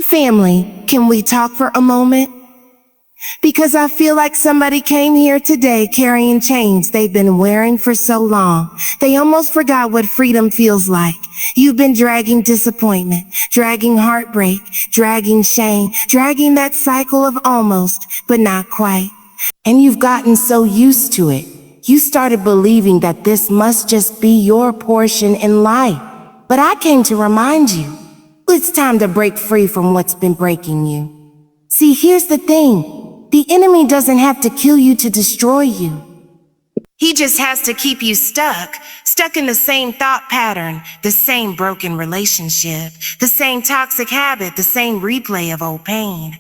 Family, can we talk for a moment? Because I feel like somebody came here today carrying chains they've been wearing for so long. They almost forgot what freedom feels like. You've been dragging disappointment, dragging heartbreak, dragging shame, dragging that cycle of almost, but not quite. And you've gotten so used to it. You started believing that this must just be your portion in life. But I came to remind you, it's time to break free from what's been breaking you. See, here's the thing. The enemy doesn't have to kill you to destroy you. He just has to keep you stuck in the same thought pattern, the same broken relationship, the same toxic habit, the same replay of old pain.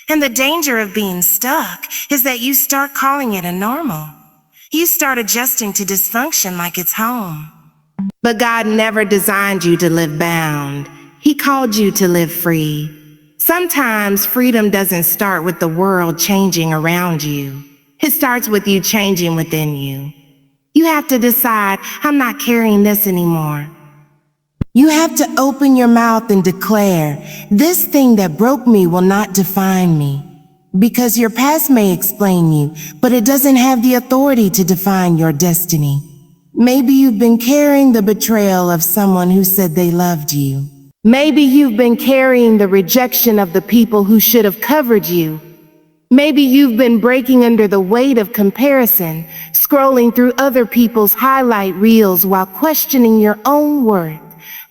And the danger of being stuck is that you start calling it a normal. You start adjusting to dysfunction like it's home. But God never designed you to live bound. He called you to live free. Sometimes freedom doesn't start with the world changing around you. It starts with you changing within you. You have to decide, I'm not carrying this anymore. You have to open your mouth and declare, this thing that broke me will not define me. Because your past may explain you, but it doesn't have the authority to define your destiny. Maybe you've been carrying the betrayal of someone who said they loved you. Maybe you've been carrying the rejection of the people who should have covered you. Maybe you've been breaking under the weight of comparison, scrolling through other people's highlight reels while questioning your own worth.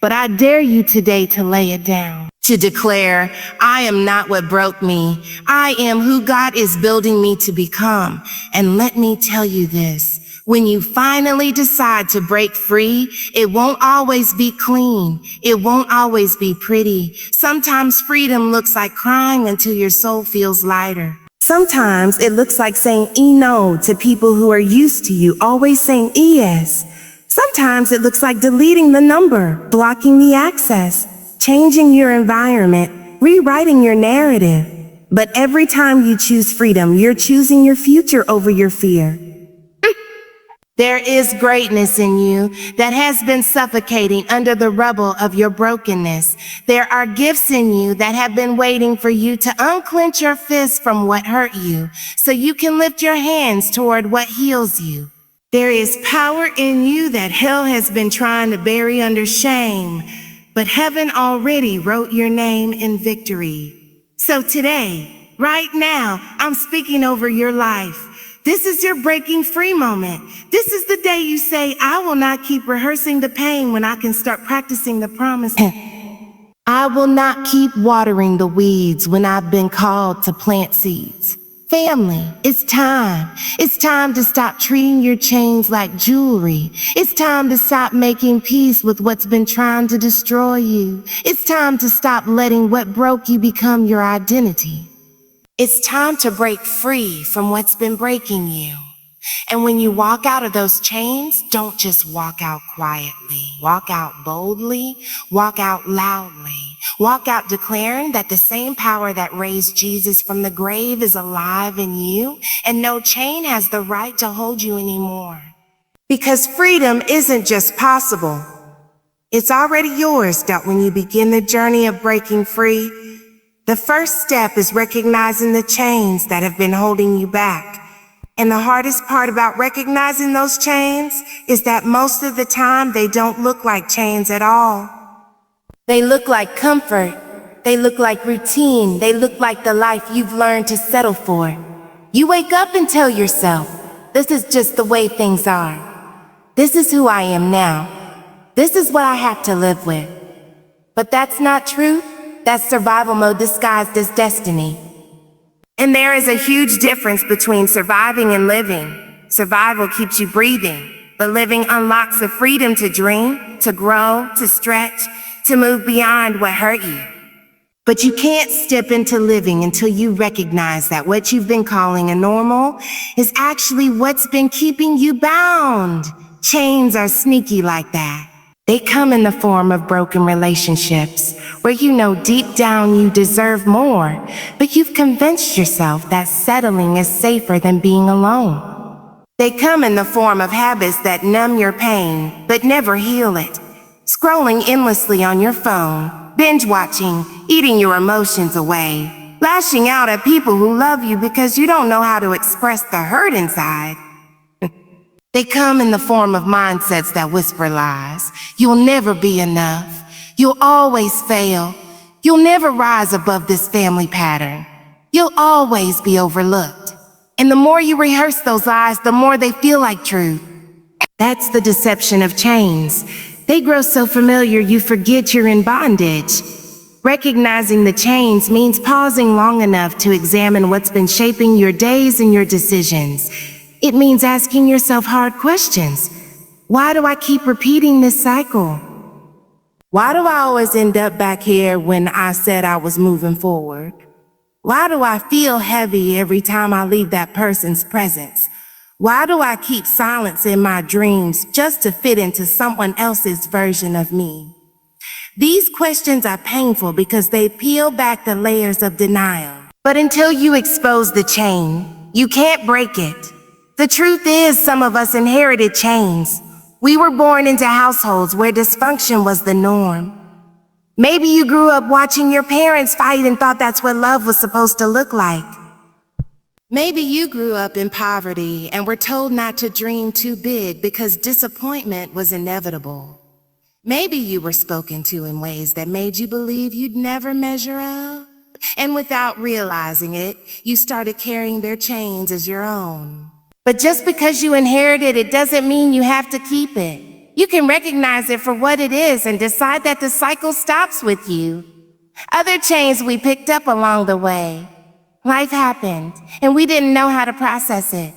But I dare you today to lay it down. To declare, I am not what broke me. I am who God is building me to become. And let me tell you this. When you finally decide to break free, it won't always be clean. It won't always be pretty. Sometimes freedom looks like crying until your soul feels lighter. Sometimes it looks like saying no to people who are used to you always saying yes. Sometimes it looks like deleting the number, blocking the access, changing your environment, rewriting your narrative. But every time you choose freedom, you're choosing your future over your fear. There is greatness in you that has been suffocating under the rubble of your brokenness. There are gifts in you that have been waiting for you to unclench your fists from what hurt you, so you can lift your hands toward what heals you. There is power in you that hell has been trying to bury under shame, but heaven already wrote your name in victory. So today, right now, I'm speaking over your life. This is your breaking free moment. This is the day you say, I will not keep rehearsing the pain when I can start practicing the promise. I will not keep watering the weeds when I've been called to plant seeds. Family, it's time. It's time to stop treating your chains like jewelry. It's time to stop making peace with what's been trying to destroy you. It's time to stop letting what broke you become your identity. It's time to break free from what's been breaking you. And when you walk out of those chains, don't just walk out quietly. Walk out boldly, walk out loudly. Walk out declaring that the same power that raised Jesus from the grave is alive in you, and no chain has the right to hold you anymore. Because freedom isn't just possible. It's already yours that when you begin the journey of breaking free, the first step is recognizing the chains that have been holding you back. And the hardest part about recognizing those chains is that most of the time they don't look like chains at all. They look like comfort. They look like routine. They look like the life you've learned to settle for. You wake up and tell yourself, this is just the way things are. This is who I am now. This is what I have to live with. But that's not true. That's survival mode disguised as destiny. And there is a huge difference between surviving and living. Survival keeps you breathing, but living unlocks the freedom to dream, to grow, to stretch, to move beyond what hurt you. But you can't step into living until you recognize that what you've been calling a normal is actually what's been keeping you bound. Chains are sneaky like that. They come in the form of broken relationships, where you know deep down you deserve more, but you've convinced yourself that settling is safer than being alone. They come in the form of habits that numb your pain, but never heal it. Scrolling endlessly on your phone, binge watching, eating your emotions away, lashing out at people who love you because you don't know how to express the hurt inside. They come in the form of mindsets that whisper lies. You'll never be enough. You'll always fail. You'll never rise above this family pattern. You'll always be overlooked. And the more you rehearse those lies, the more they feel like truth. That's the deception of chains. They grow so familiar you forget you're in bondage. Recognizing the chains means pausing long enough to examine what's been shaping your days and your decisions. It means asking yourself hard questions. Why do I keep repeating this cycle? Why do I always end up back here when I said I was moving forward? Why do I feel heavy every time I leave that person's presence? Why do I keep silence in my dreams just to fit into someone else's version of me? These questions are painful because they peel back the layers of denial. But until you expose the chain, you can't break it. The truth is, some of us inherited chains. We were born into households where dysfunction was the norm. Maybe you grew up watching your parents fight and thought that's what love was supposed to look like. Maybe you grew up in poverty and were told not to dream too big because disappointment was inevitable. Maybe you were spoken to in ways that made you believe you'd never measure up. And without realizing it, you started carrying their chains as your own. But just because you inherited it doesn't mean you have to keep it. You can recognize it for what it is and decide that the cycle stops with you. Other chains we picked up along the way. Life happened, and we didn't know how to process it.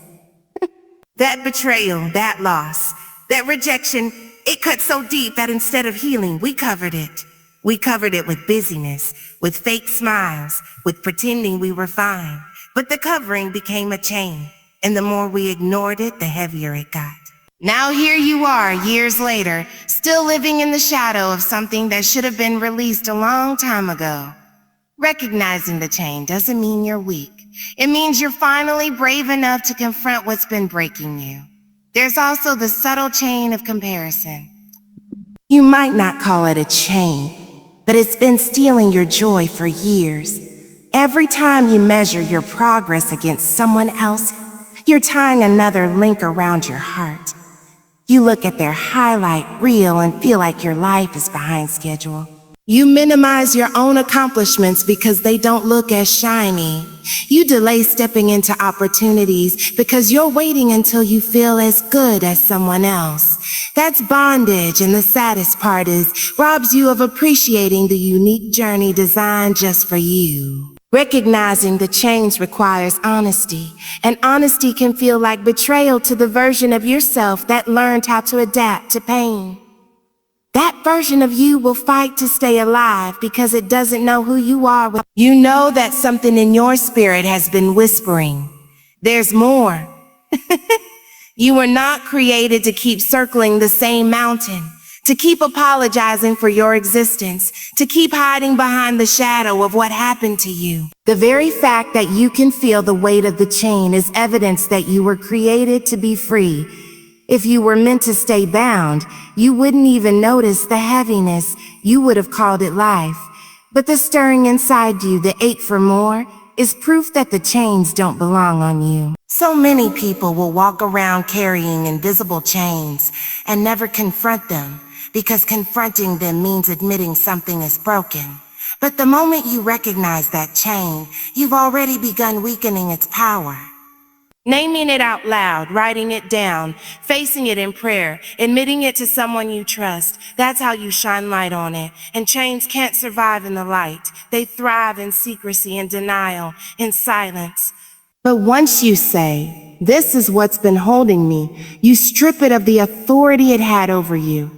That betrayal, that loss, that rejection, it cut so deep that instead of healing, we covered it. We covered it with busyness, with fake smiles, with pretending we were fine. But the covering became a chain. And the more we ignored it, the heavier it got. Now here you are, years later, still living in the shadow of something that should have been released a long time ago. Recognizing the chain doesn't mean you're weak. It means you're finally brave enough to confront what's been breaking you. There's also the subtle chain of comparison. You might not call it a chain, but it's been stealing your joy for years. Every time you measure your progress against someone else, you're tying another link around your heart. You look at their highlight reel and feel like your life is behind schedule. You minimize your own accomplishments because they don't look as shiny. You delay stepping into opportunities because you're waiting until you feel as good as someone else. That's bondage, and the saddest part is, robs you of appreciating the unique journey designed just for you. Recognizing the chains requires honesty, and honesty can feel like betrayal to the version of yourself that learned how to adapt to pain. That version of you will fight to stay alive because it doesn't know who you are. You know that something in your spirit has been whispering, there's more. You were not created to keep circling the same mountain, to keep apologizing for your existence, to keep hiding behind the shadow of what happened to you. The very fact that you can feel the weight of the chain is evidence that you were created to be free. If you were meant to stay bound, you wouldn't even notice the heaviness. You would have called it life. But the stirring inside you, the ache for more, is proof that the chains don't belong on you. So many people will walk around carrying invisible chains and never confront them, because confronting them means admitting something is broken. But the moment you recognize that chain, you've already begun weakening its power. Naming it out loud, writing it down, facing it in prayer, admitting it to someone you trust, that's how you shine light on it. And chains can't survive in the light. They thrive in secrecy and denial, in silence. But once you say, this is what's been holding me, you strip it of the authority it had over you.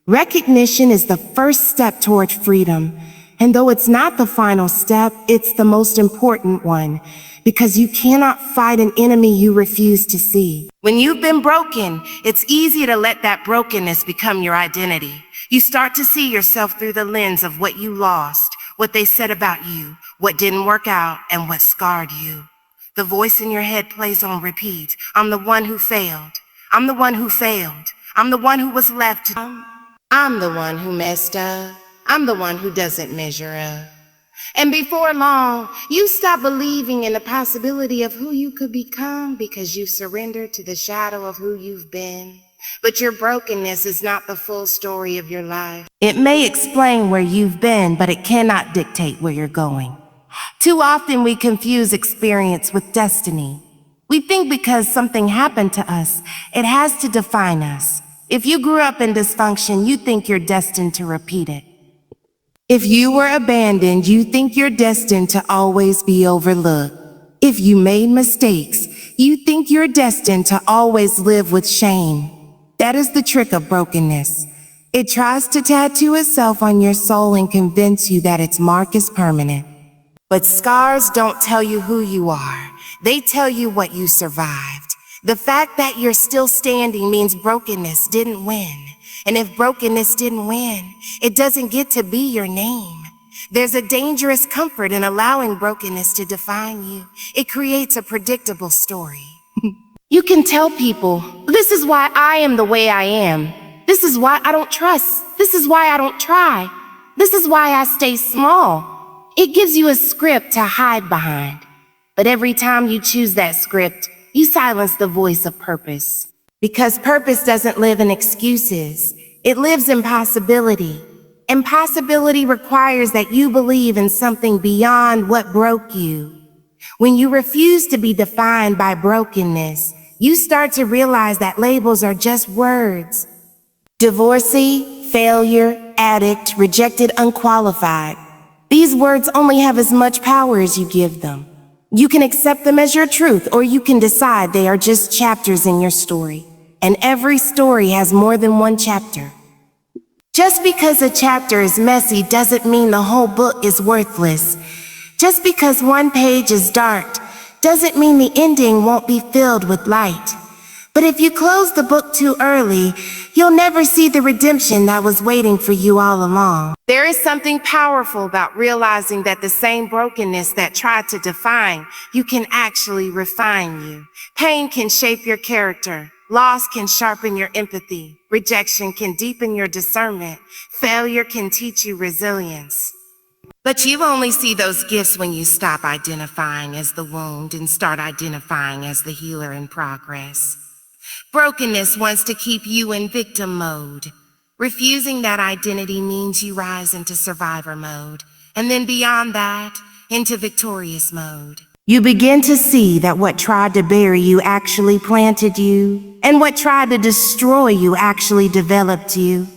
Recognition is the first step toward freedom. And though it's not the final step, it's the most important one, because you cannot fight an enemy you refuse to see. When you've been broken, it's easy to let that brokenness become your identity. You start to see yourself through the lens of what you lost, what they said about you, what didn't work out, and what scarred you. The voice in your head plays on repeat. I'm the one who failed. I'm the one who failed. I'm the one who was left. I'm the one who messed up. I'm the one who doesn't measure up. And before long, you stop believing in the possibility of who you could become because you surrendered to the shadow of who you've been. But your brokenness is not the full story of your life. It may explain where you've been, but it cannot dictate where you're going. Too often we confuse experience with destiny. We think because something happened to us, it has to define us. If you grew up in dysfunction, you think you're destined to repeat it. If you were abandoned, you think you're destined to always be overlooked. If you made mistakes, you think you're destined to always live with shame. That is the trick of brokenness. It tries to tattoo itself on your soul and convince you that its mark is permanent. But scars don't tell you who you are. They tell you what you survived. The fact that you're still standing means brokenness didn't win. And if brokenness didn't win, it doesn't get to be your name. There's a dangerous comfort in allowing brokenness to define you. It creates a predictable story. You can tell people, this is why I am the way I am. This is why I don't trust. This is why I don't try. This is why I stay small. It gives you a script to hide behind. But every time you choose that script, you silence the voice of purpose. Because purpose doesn't live in excuses. It lives in possibility. And possibility requires that you believe in something beyond what broke you. When you refuse to be defined by brokenness, you start to realize that labels are just words. Divorcee, failure, addict, rejected, unqualified. These words only have as much power as you give them. You can accept them as your truth, or you can decide they are just chapters in your story. And every story has more than one chapter. Just because a chapter is messy doesn't mean the whole book is worthless. Just because one page is dark doesn't mean the ending won't be filled with light. But if you close the book too early, you'll never see the redemption that was waiting for you all along. There is something powerful about realizing that the same brokenness that tried to define you can actually refine you. Pain can shape your character. Loss can sharpen your empathy. Rejection can deepen your discernment. Failure can teach you resilience. But you only see those gifts when you stop identifying as the wound and start identifying as the healer in progress. Brokenness wants to keep you in victim mode. Refusing that identity means you rise into survivor mode, and then beyond that, into victorious mode. You begin to see that what tried to bury you actually planted you, and what tried to destroy you actually developed you.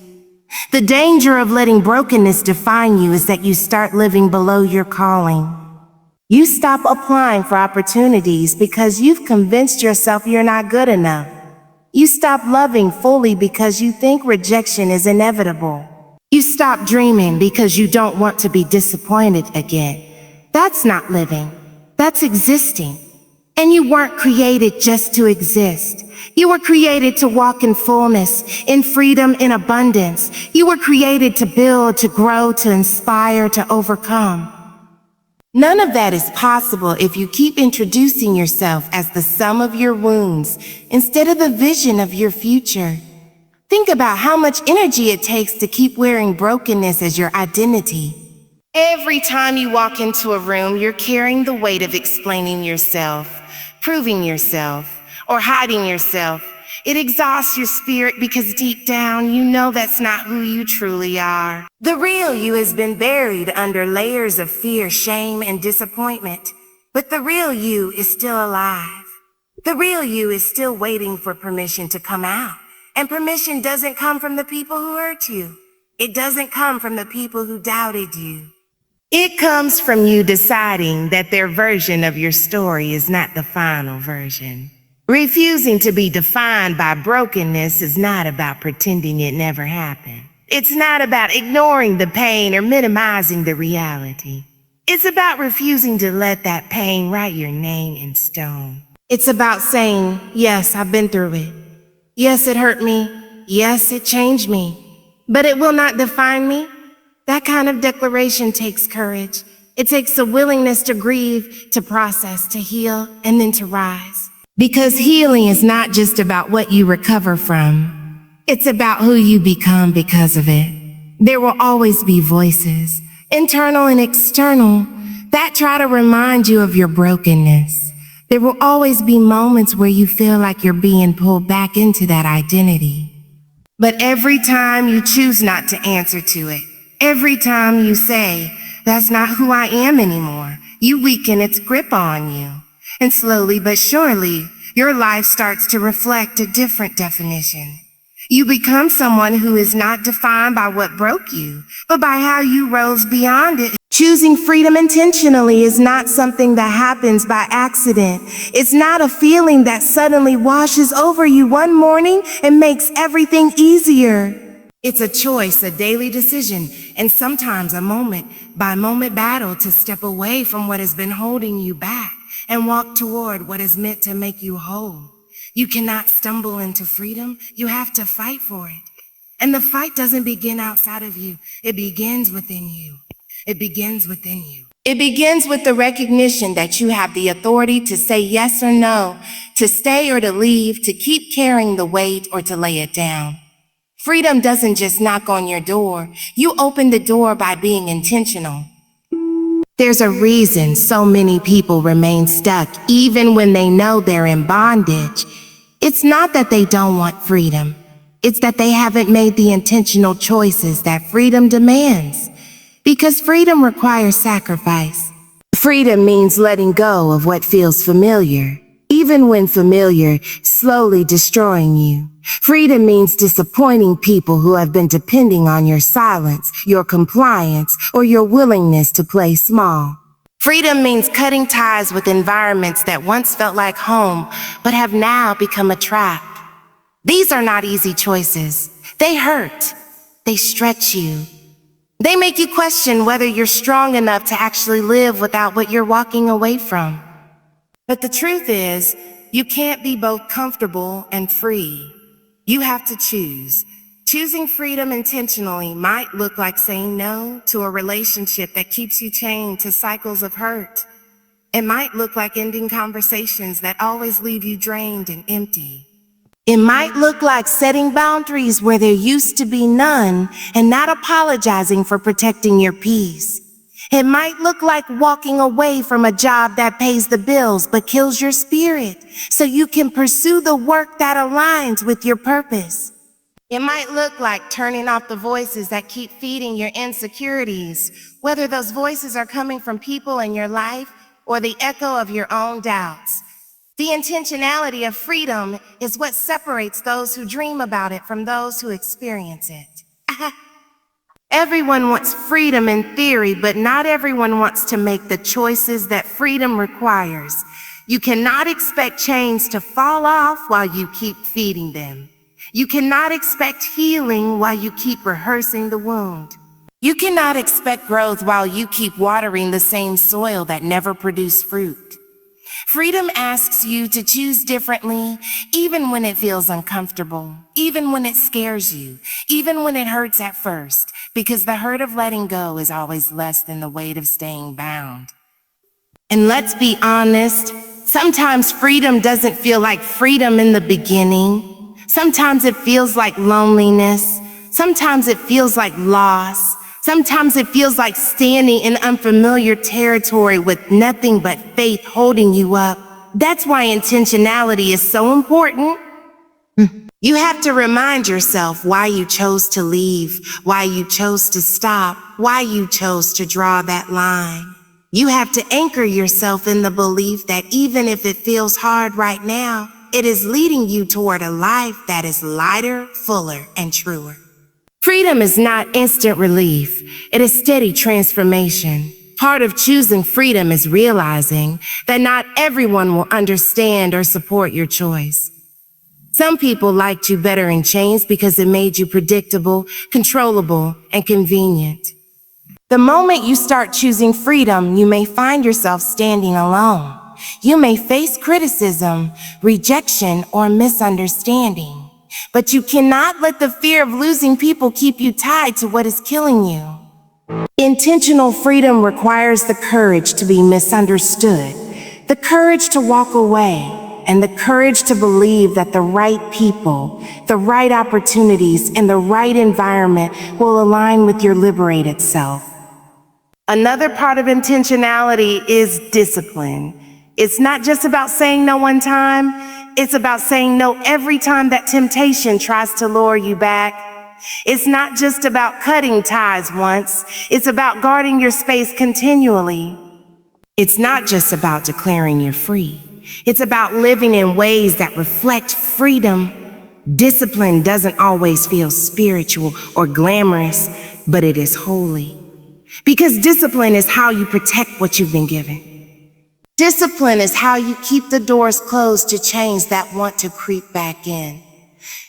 The danger of letting brokenness define you is that you start living below your calling. You stop applying for opportunities because you've convinced yourself you're not good enough. You stop loving fully because you think rejection is inevitable. You stop dreaming because you don't want to be disappointed again. That's not living. That's existing. And you weren't created just to exist. You were created to walk in fullness, in freedom, in abundance. You were created to build, to grow, to inspire, to overcome. None of that is possible if you keep introducing yourself as the sum of your wounds instead of the vision of your future. Think about how much energy it takes to keep wearing brokenness as your identity. Every time you walk into a room, you're carrying the weight of explaining yourself, proving yourself, or hiding yourself. It exhausts your spirit because deep down, you know that's not who you truly are. The real you has been buried under layers of fear, shame, and disappointment. But the real you is still alive. The real you is still waiting for permission to come out. And permission doesn't come from the people who hurt you. It doesn't come from the people who doubted you. It comes from you deciding that their version of your story is not the final version. Refusing to be defined by brokenness is not about pretending it never happened. It's not about ignoring the pain or minimizing the reality. It's about refusing to let that pain write your name in stone. It's about saying, yes, I've been through it. Yes, it hurt me. Yes, it changed me. But it will not define me. That kind of declaration takes courage. It takes a willingness to grieve, to process, to heal, and then to rise. Because healing is not just about what you recover from. It's about who you become because of it. There will always be voices, internal and external, that try to remind you of your brokenness. There will always be moments where you feel like you're being pulled back into that identity. But every time you choose not to answer to it, every time you say, "That's not who I am anymore," you weaken its grip on you. And slowly but surely, your life starts to reflect a different definition. You become someone who is not defined by what broke you, but by how you rose beyond it. Choosing freedom intentionally is not something that happens by accident. It's not a feeling that suddenly washes over you one morning and makes everything easier. It's a choice, a daily decision, and sometimes a moment-by-moment battle to step away from what has been holding you back and walk toward what is meant to make you whole. You cannot stumble into freedom. You have to fight for it. And the fight doesn't begin outside of you. It begins within you. It begins within you. It begins with the recognition that you have the authority to say yes or no, to stay or to leave, to keep carrying the weight or to lay it down. Freedom doesn't just knock on your door. You open the door by being intentional. There's a reason so many people remain stuck even when they know they're in bondage. It's not that they don't want freedom. It's that they haven't made the intentional choices that freedom demands. Because freedom requires sacrifice. Freedom means letting go of what feels familiar, even when familiar, slowly destroying you. Freedom means disappointing people who have been depending on your silence, your compliance, or your willingness to play small. Freedom means cutting ties with environments that once felt like home, but have now become a trap. These are not easy choices. They hurt. They stretch you. They make you question whether you're strong enough to actually live without what you're walking away from. But the truth is, you can't be both comfortable and free. You have to choose. Choosing freedom intentionally might look like saying no to a relationship that keeps you chained to cycles of hurt. It might look like ending conversations that always leave you drained and empty. It might look like setting boundaries where there used to be none and not apologizing for protecting your peace. It might look like walking away from a job that pays the bills but kills your spirit so you can pursue the work that aligns with your purpose. It might look like turning off the voices that keep feeding your insecurities, whether those voices are coming from people in your life or the echo of your own doubts. The intentionality of freedom is what separates those who dream about it from those who experience it. Everyone wants freedom in theory, but not everyone wants to make the choices that freedom requires. You cannot expect chains to fall off while you keep feeding them. You cannot expect healing while you keep rehearsing the wound. You cannot expect growth while you keep watering the same soil that never produced fruit. Freedom asks you to choose differently, even when it feels uncomfortable, even when it scares you, even when it hurts at first, because the hurt of letting go is always less than the weight of staying bound. And let's be honest, sometimes freedom doesn't feel like freedom in the beginning. Sometimes it feels like loneliness. Sometimes it feels like loss. Sometimes it feels like standing in unfamiliar territory with nothing but faith holding you up. That's why intentionality is so important. You have to remind yourself why you chose to leave, why you chose to stop, why you chose to draw that line. You have to anchor yourself in the belief that even if it feels hard right now, it is leading you toward a life that is lighter, fuller, and truer. Freedom is not instant relief. It is steady transformation. Part of choosing freedom is realizing that not everyone will understand or support your choice. Some people liked you better in chains because it made you predictable, controllable, and convenient. The moment you start choosing freedom, you may find yourself standing alone. You may face criticism, rejection, or misunderstanding. But you cannot let the fear of losing people keep you tied to what is killing you. Intentional freedom requires the courage to be misunderstood, the courage to walk away, and the courage to believe that the right people, the right opportunities, and the right environment will align with your liberated self. Another part of intentionality is discipline. It's not just about saying no one time, it's about saying no every time that temptation tries to lure you back. It's not just about cutting ties once, it's about guarding your space continually. It's not just about declaring you're free. It's about living in ways that reflect freedom. Discipline doesn't always feel spiritual or glamorous, but it is holy. Because discipline is how you protect what you've been given. Discipline is how you keep the doors closed to change that want to creep back in.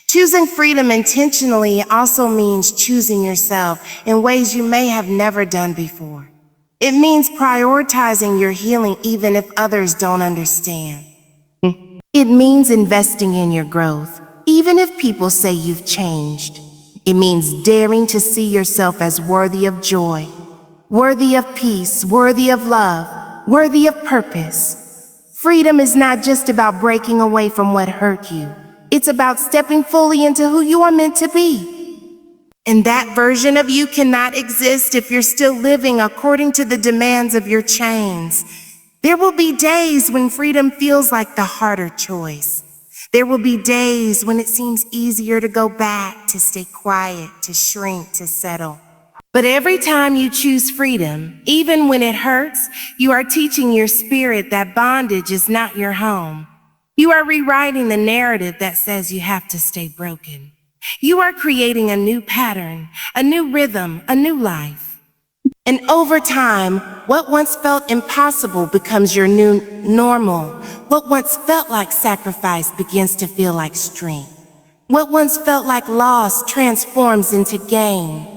Choosing freedom intentionally also means choosing yourself in ways you may have never done before. It means prioritizing your healing even if others don't understand. It means investing in your growth, even if people say you've changed. It means daring to see yourself as worthy of joy, worthy of peace, worthy of love, worthy of purpose. Freedom is not just about breaking away from what hurt you. It's about stepping fully into who you are meant to be. And that version of you cannot exist if you're still living according to the demands of your chains. There will be days when freedom feels like the harder choice. There will be days when it seems easier to go back, to stay quiet, to shrink, to settle. But every time you choose freedom, even when it hurts, you are teaching your spirit that bondage is not your home. You are rewriting the narrative that says you have to stay broken. You are creating a new pattern, a new rhythm, a new life. And over time, what once felt impossible becomes your new normal. What once felt like sacrifice begins to feel like strength. What once felt like loss transforms into gain.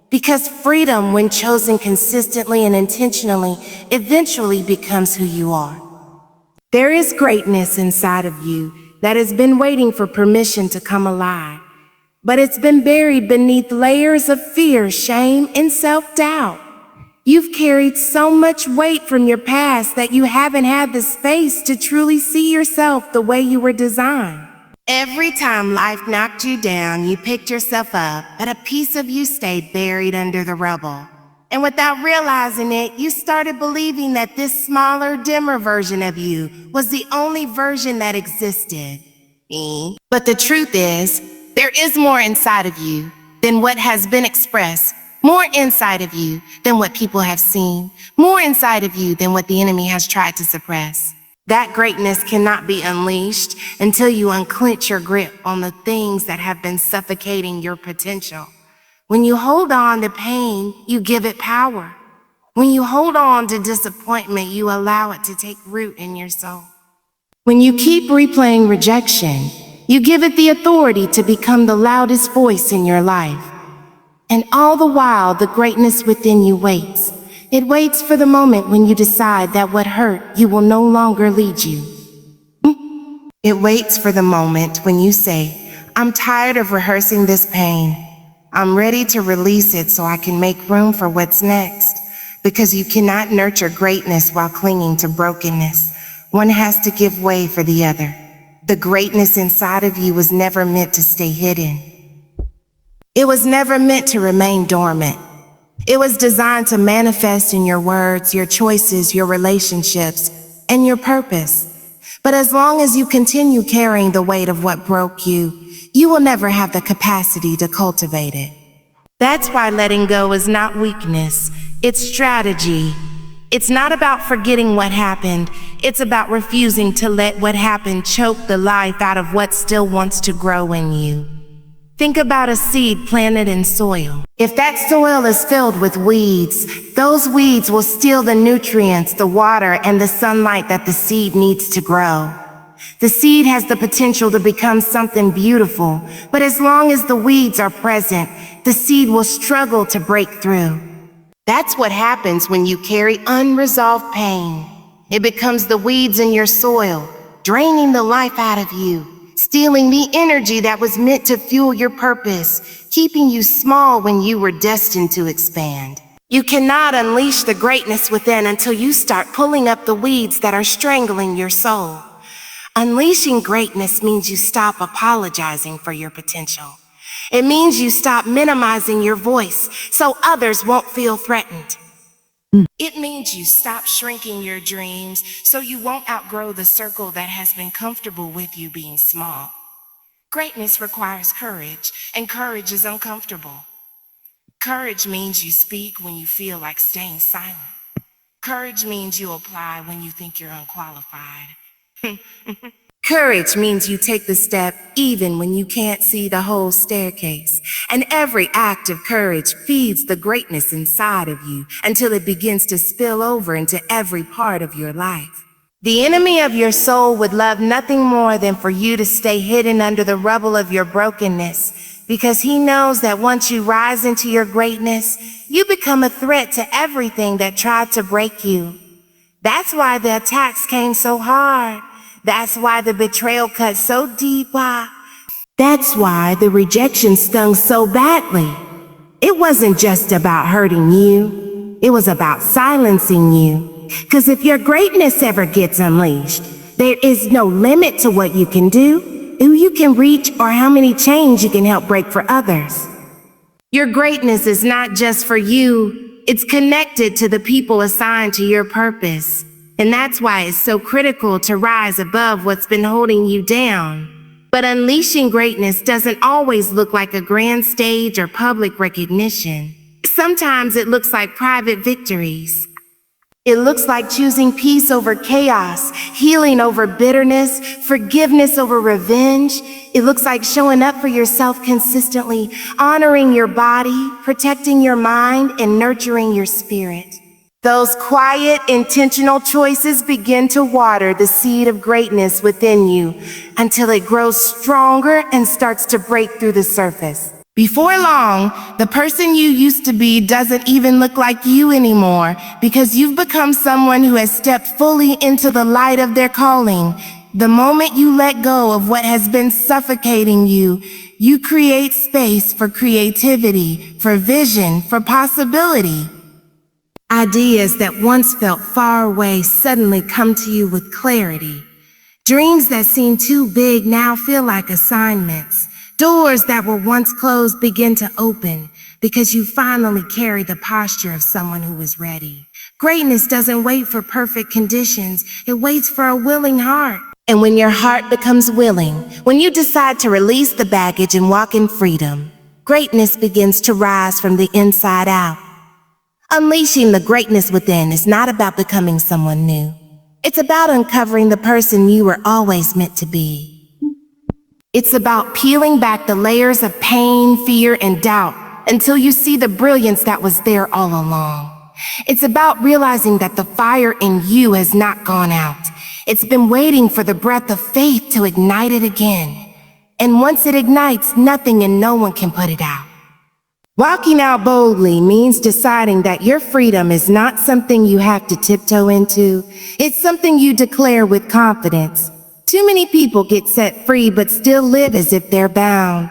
Because freedom, when chosen consistently and intentionally, eventually becomes who you are. There is greatness inside of you that has been waiting for permission to come alive. But it's been buried beneath layers of fear, shame, and self-doubt. You've carried so much weight from your past that you haven't had the space to truly see yourself the way you were designed. Every time life knocked you down, you picked yourself up, but a piece of you stayed buried under the rubble. And without realizing it, you started believing that this smaller, dimmer version of you was the only version that existed. But the truth is, there is more inside of you than what has been expressed, more inside of you than what people have seen, more inside of you than what the enemy has tried to suppress. That greatness cannot be unleashed until you unclench your grip on the things that have been suffocating your potential. When you hold on to pain, you give it power. When you hold on to disappointment, you allow it to take root in your soul. When you keep replaying rejection, you give it the authority to become the loudest voice in your life. And all the while, the greatness within you waits. It waits for the moment when you decide that what hurt you will no longer lead you. It waits for the moment when you say, I'm tired of rehearsing this pain. I'm ready to release it so I can make room for what's next. Because you cannot nurture greatness while clinging to brokenness. One has to give way for the other. The greatness inside of you was never meant to stay hidden. It was never meant to remain dormant. It was designed to manifest in your words, your choices, your relationships, and your purpose. But as long as you continue carrying the weight of what broke you, you will never have the capacity to cultivate it. That's why letting go is not weakness, it's strategy. It's not about forgetting what happened, it's about refusing to let what happened choke the life out of what still wants to grow in you. Think about a seed planted in soil. If that soil is filled with weeds, those weeds will steal the nutrients, the water, and the sunlight that the seed needs to grow. The seed has the potential to become something beautiful, but as long as the weeds are present, the seed will struggle to break through. That's what happens when you carry unresolved pain. It becomes the weeds in your soil, draining the life out of you, stealing the energy that was meant to fuel your purpose, keeping you small when you were destined to expand. You cannot unleash the greatness within until you start pulling up the weeds that are strangling your soul. Unleashing greatness means you stop apologizing for your potential. It means you stop minimizing your voice so others won't feel threatened. It means you stop shrinking your dreams so you won't outgrow the circle that has been comfortable with you being small. Greatness requires courage, and courage is uncomfortable. Courage means you speak when you feel like staying silent. Courage means you apply when you think you're unqualified. Courage means you take the step even when you can't see the whole staircase. And every act of courage feeds the greatness inside of you until it begins to spill over into every part of your life. The enemy of your soul would love nothing more than for you to stay hidden under the rubble of your brokenness, because he knows that once you rise into your greatness, you become a threat to everything that tried to break you. That's why the attacks came so hard. That's why the betrayal cut so deep. That's why the rejection stung so badly. It wasn't just about hurting you. It was about silencing you. Because if your greatness ever gets unleashed, there is no limit to what you can do, who you can reach, or how many chains you can help break for others. Your greatness is not just for you. It's connected to the people assigned to your purpose. And that's why it's so critical to rise above what's been holding you down. But unleashing greatness doesn't always look like a grand stage or public recognition. Sometimes it looks like private victories. It looks like choosing peace over chaos, healing over bitterness, forgiveness over revenge. It looks like showing up for yourself consistently, honoring your body, protecting your mind, and nurturing your spirit. Those quiet, intentional choices begin to water the seed of greatness within you until it grows stronger and starts to break through the surface. Before long, the person you used to be doesn't even look like you anymore, because you've become someone who has stepped fully into the light of their calling. The moment you let go of what has been suffocating you, you create space for creativity, for vision, for possibility. Ideas that once felt far away suddenly come to you with clarity. Dreams that seem too big now feel like assignments. Doors that were once closed begin to open because you finally carry the posture of someone who is ready. Greatness doesn't wait for perfect conditions. It waits for a willing heart. And when your heart becomes willing, when you decide to release the baggage and walk in freedom, greatness begins to rise from the inside out. Unleashing the greatness within is not about becoming someone new. It's about uncovering the person you were always meant to be. It's about peeling back the layers of pain, fear, and doubt until you see the brilliance that was there all along. It's about realizing that the fire in you has not gone out. It's been waiting for the breath of faith to ignite it again. And once it ignites, nothing and no one can put it out. Walking out boldly means deciding that your freedom is not something you have to tiptoe into. It's something you declare with confidence. Too many people get set free but still live as if they're bound.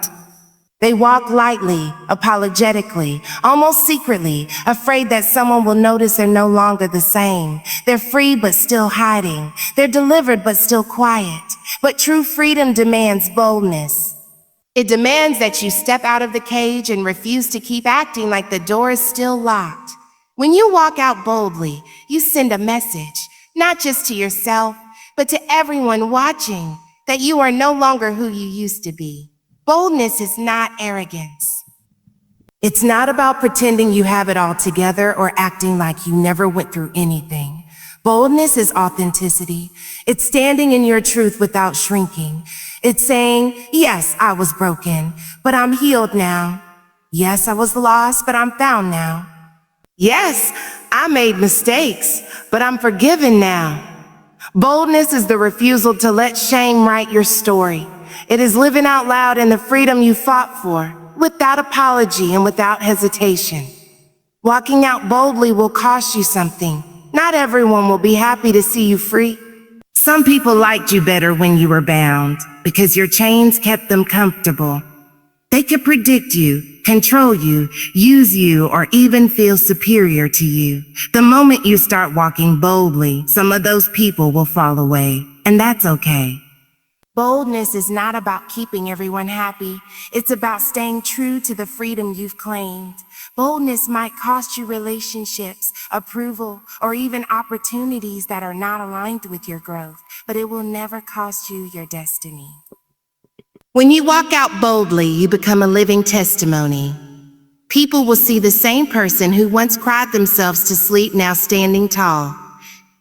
They walk lightly, apologetically, almost secretly, afraid that someone will notice they're no longer the same. They're free but still hiding. They're delivered but still quiet. But true freedom demands boldness. It demands that you step out of the cage and refuse to keep acting like the door is still locked. When you walk out boldly, you send a message, not just to yourself, but to everyone watching, that you are no longer who you used to be. Boldness is not arrogance. It's not about pretending you have it all together or acting like you never went through anything. Boldness is authenticity. It's standing in your truth without shrinking. It's saying, yes, I was broken, but I'm healed now. Yes, I was lost, but I'm found now. Yes, I made mistakes, but I'm forgiven now. Boldness is the refusal to let shame write your story. It is living out loud in the freedom you fought for, without apology and without hesitation. Walking out boldly will cost you something. Not everyone will be happy to see you free. Some people liked you better when you were bound, because your chains kept them comfortable. They could predict you, control you, use you, or even feel superior to you. The moment you start walking boldly, some of those people will fall away, and that's okay. Boldness is not about keeping everyone happy. It's about staying true to the freedom you've claimed. Boldness might cost you relationships, approval, or even opportunities that are not aligned with your growth, but it will never cost you your destiny. When you walk out boldly, you become a living testimony. People will see the same person who once cried themselves to sleep now standing tall.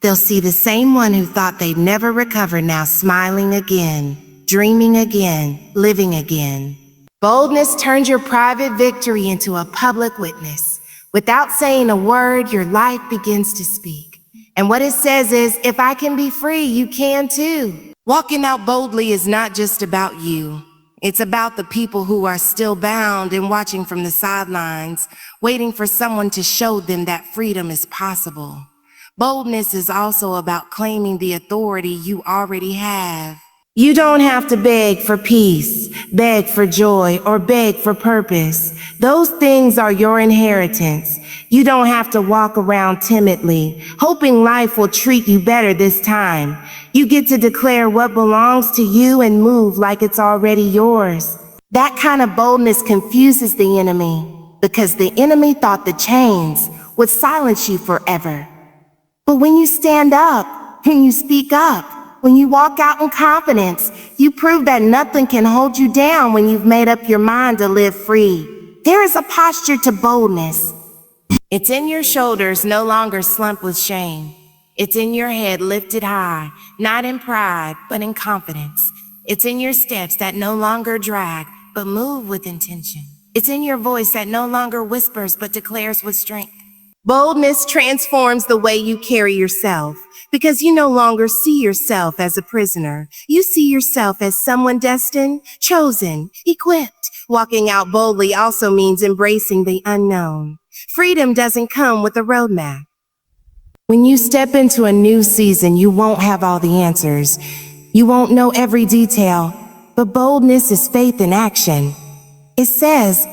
They'll see the same one who thought they'd never recover now smiling again, dreaming again, living again. Boldness turns your private victory into a public witness. Without saying a word, your life begins to speak. And what it says is, if I can be free, you can too. Walking out boldly is not just about you. It's about the people who are still bound and watching from the sidelines, waiting for someone to show them that freedom is possible. Boldness is also about claiming the authority you already have. You don't have to beg for peace, beg for joy, or beg for purpose. Those things are your inheritance. You don't have to walk around timidly, hoping life will treat you better this time. You get to declare what belongs to you and move like it's already yours. That kind of boldness confuses the enemy, because the enemy thought the chains would silence you forever. But when you stand up, when you speak up, when you walk out in confidence, you prove that nothing can hold you down when you've made up your mind to live free. There is a posture to boldness. It's in your shoulders no longer slumped with shame. It's in your head lifted high, not in pride, but in confidence. It's in your steps that no longer drag, but move with intention. It's in your voice that no longer whispers, but declares with strength. Boldness transforms the way you carry yourself, because you no longer see yourself as a prisoner. You see yourself as someone destined, chosen, equipped. Walking out boldly also means embracing the unknown. Freedom doesn't come with a roadmap. When you step into a new season, you won't have all the answers. You won't know every detail, but boldness is faith in action. It says,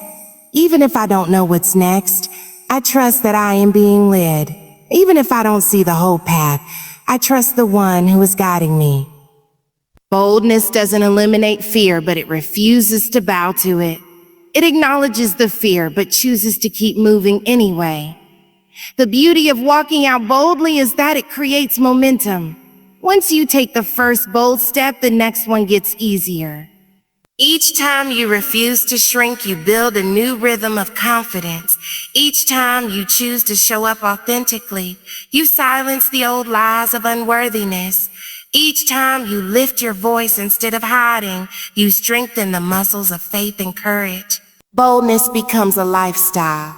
even if I don't know what's next, I trust that I am being led. Even if I don't see the whole path, I trust the one who is guiding me. Boldness doesn't eliminate fear, but it refuses to bow to it. It acknowledges the fear, but chooses to keep moving anyway. The beauty of walking out boldly is that it creates momentum. Once you take the first bold step, the next one gets easier. Each time you refuse to shrink, you build a new rhythm of confidence. Each time you choose to show up authentically, you silence the old lies of unworthiness. Each time you lift your voice instead of hiding, you strengthen the muscles of faith and courage. Boldness becomes a lifestyle,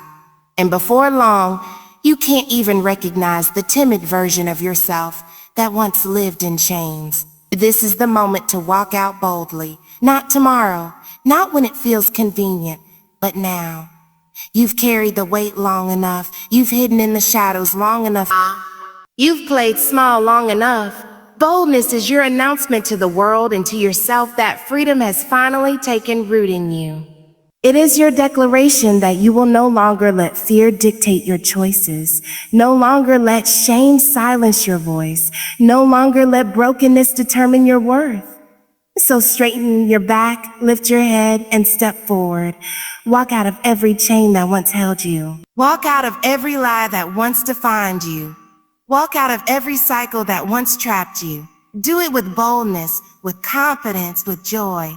and before long, you can't even recognize the timid version of yourself that once lived in chains. This is the moment to walk out boldly. Not tomorrow, not when it feels convenient, but now. You've carried the weight long enough. You've hidden in the shadows long enough. You've played small long enough. Boldness is your announcement to the world and to yourself that freedom has finally taken root in you. It is your declaration that you will no longer let fear dictate your choices, no longer let shame silence your voice, no longer let brokenness determine your worth. So straighten your back, lift your head, and step forward. Walk out of every chain that once held you. Walk out of every lie that once defined you. Walk out of every cycle that once trapped you. Do it with boldness, with confidence, with joy.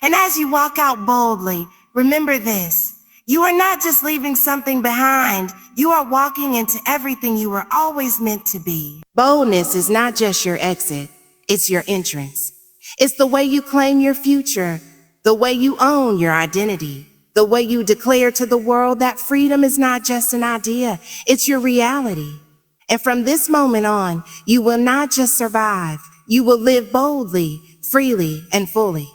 And as you walk out boldly, remember this. You are not just leaving something behind. You are walking into everything you were always meant to be. Boldness is not just your exit. It's your entrance. It's the way you claim your future, the way you own your identity, the way you declare to the world that freedom is not just an idea, it's your reality. And from this moment on, you will not just survive, you will live boldly, freely, and fully.